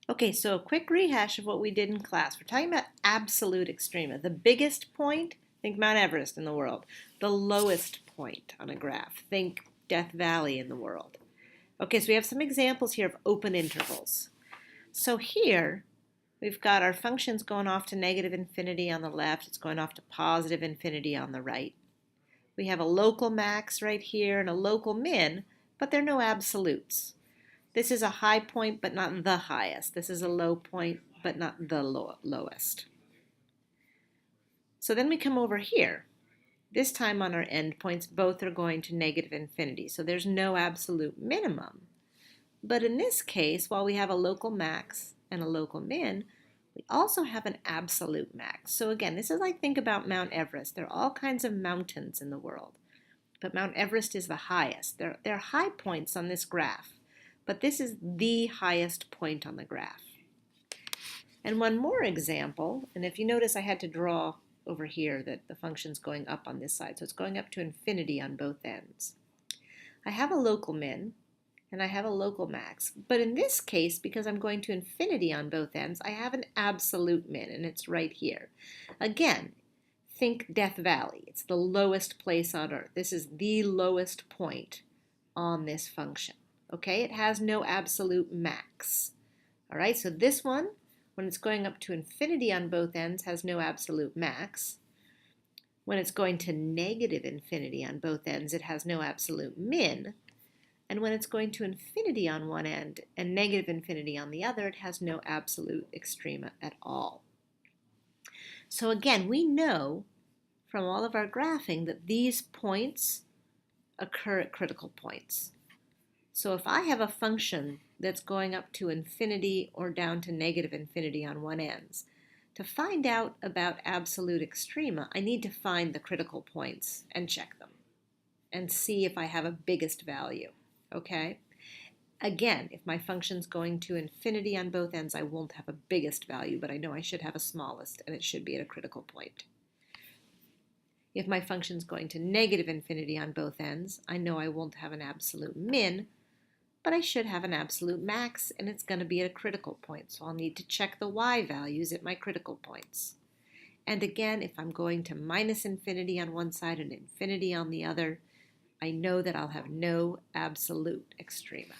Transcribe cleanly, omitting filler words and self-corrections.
Okay, so a quick rehash of what we did in class. We're talking about absolute extrema. The biggest point, think Mount Everest in the world. The lowest point on a graph, think Death Valley in the world. Okay, so we have some examples here of open intervals. So here, we've got our functions going off to negative infinity on the left. It's going off to positive infinity on the right. We have a local max right here and a local min, but there are no absolutes. This is a high point, but not the highest. This is a low point, but not the lowest. So then we come over here. This time on our endpoints, both are going to negative infinity. So there's no absolute minimum. But in this case, while we have a local max and a local min, we also have an absolute max. So again, this is like, think about Mount Everest. There are all kinds of mountains in the world, but Mount Everest is the highest. There are high points on this graph, but this is the highest point on the graph. And one more example, and if you notice I had to draw over here that the function's going up on this side, so it's going up to infinity on both ends. I have a local min, and I have a local max, but in this case, because I'm going to infinity on both ends, I have an absolute min, and it's right here. Again, think Death Valley. It's the lowest place on Earth. This is the lowest point on this function. Okay, it has no absolute max. All right, so this one, when it's going up to infinity on both ends, has no absolute max. When it's going to negative infinity on both ends, it has no absolute min. And when it's going to infinity on one end and negative infinity on the other, it has no absolute extrema at all. So again, we know from all of our graphing that these points occur at critical points. So if I have a function that's going up to infinity or down to negative infinity on one end, to find out about absolute extrema, I need to find the critical points and check them and see if I have a biggest value, okay? Again, if my function's going to infinity on both ends, I won't have a biggest value, but I know I should have a smallest, and it should be at a critical point. If my function's going to negative infinity on both ends, I know I won't have an absolute min, but I should have an absolute max, and it's going to be at a critical point, so I'll need to check the y values at my critical points. And again, if I'm going to minus infinity on one side and infinity on the other, I know that I'll have no absolute extrema.